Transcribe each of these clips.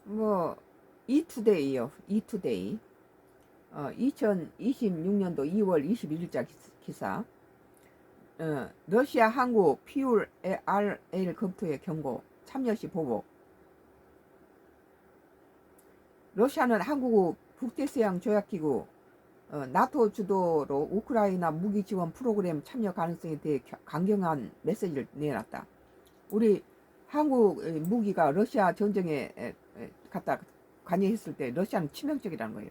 뭐 이투데이요. 이투데이. 2026년도 2월 21일자 기사. 러시아 한국 PURL 검토의 경고 참여 시 보복. 러시아는 한국 북대서양 조약기구 나토 주도로 우크라이나 무기 지원 프로그램 참여 가능성에 대해 강경한 메시지를 내놨다. 우리 한국 무기가 러시아 전쟁에 갖다 관여했을 때 러시아는 치명적이라는 거예요.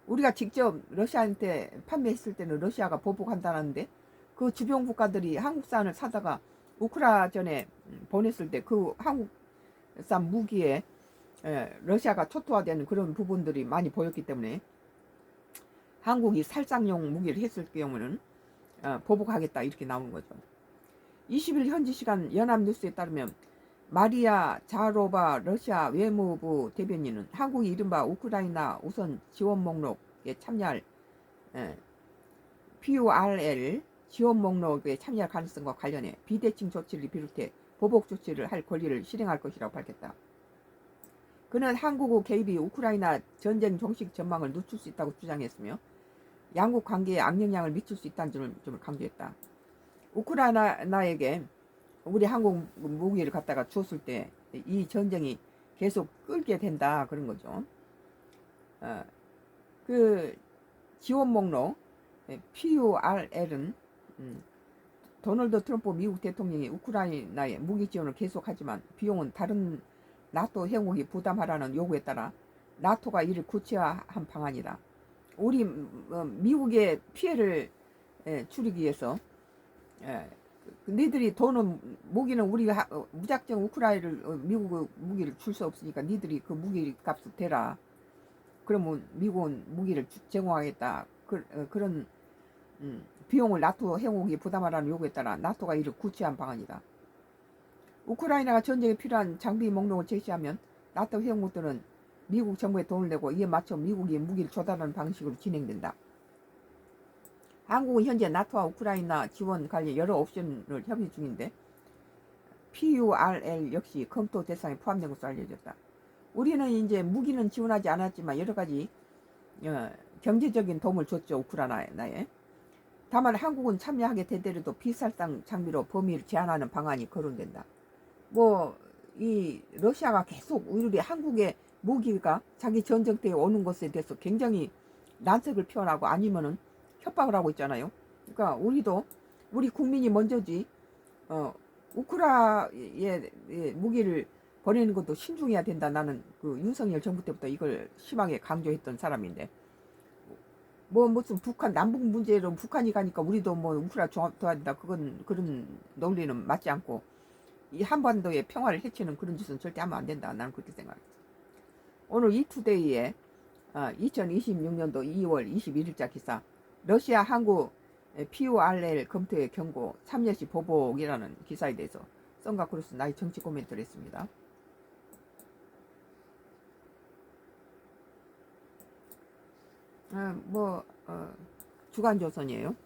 우리가 직접 러시아한테 판매했을 때는 러시아가 보복한다는데 그 주변 국가들이 한국산을 사다가 우크라전에 보냈을 때 그 한국산 무기에 러시아가 초토화되는 그런 부분들이 많이 보였기 때문에 한국이 살상용 무기를 했을 경우는 보복하겠다 이렇게 나오는 거죠. 20일 현지 시간 연합뉴스에 따르면 마리아 자로바 러시아 외무부 대변인은 한국이 이른바 우크라이나 우선 지원 목록에 참여할 PURL 지원 목록에 참여할 가능성과 관련해 비대칭 조치를 비롯해 보복 조치를 할 권리를 실행할 것이라고 밝혔다. 그는 한국의 개입이 우크라이나 전쟁 종식 전망을 늦출 수 있다고 주장했으며 양국 관계에 악영향을 미칠 수 있다는 점을 강조했다. 우크라이나에게 우리 한국 무기를 갖다가 줬을 때 이 전쟁이 계속 끌게 된다 그런 거죠. 그 지원 목록 PURL은 도널드 트럼프 미국 대통령이 우크라이나에 무기 지원을 계속하지만 비용은 다른 나토 회원국이 부담하라는 요구에 따라 나토가 이를 구체화한 방안이다. 우리 미국의 피해를 줄이기 위해서 니들이 돈은 무기는 우리가 무작정 우크라이나를 미국 무기를 줄 수 없으니까 니들이 그 무기 값을 대라. 그러면 미국은 무기를 제공하겠다. 그런 비용을 나토 회원국이 부담하라는 요구에 따라 나토가 이를 구체한 방안이다. 우크라이나가 전쟁에 필요한 장비 목록을 제시하면 나토 회원국들은 미국 정부에 돈을 내고 이에 맞춰 미국이 무기를 조달하는 방식으로 진행된다. 한국은 현재 나토와 우크라이나 지원 관련 여러 옵션을 협의 중인데 PURL 역시 검토 대상에 포함된 것으로 알려졌다. 우리는 이제 무기는 지원하지 않았지만 여러 가지 경제적인 도움을 줬죠. 우크라이나에. 다만 한국은 참여하게 되더라도 비살상 장비로 범위를 제한하는 방안이 거론된다. 뭐 이 러시아가 계속 우리 한국의 무기가 자기 전쟁터에 오는 것에 대해서 굉장히 난색을 표현하고 아니면은 협박을 하고 있잖아요. 그러니까 우리 국민이 먼저지 우크라이나에 무기를 보내는 것도 신중해야 된다. 나는 그 윤석열 정부 때부터 이걸 심하게 강조했던 사람인데 뭐 무슨 북한 남북 문제로 북한이 가니까 우리도 뭐 우크라 도와준다. 그건 그런 논리는 맞지 않고 이 한반도의 평화를 해치는 그런 짓은 절대 하면 안 된다. 나는 그렇게 생각했어. 오늘 이투데이에 2026년도 2월 21일자 기사 러시아 한국 PURL 검토의 경고 참여 시 보복이라는 기사에 대해서 썬과 크루스 나의 정치 코멘트를 했습니다. 주간조선이에요.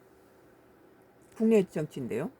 국내 정치인데요.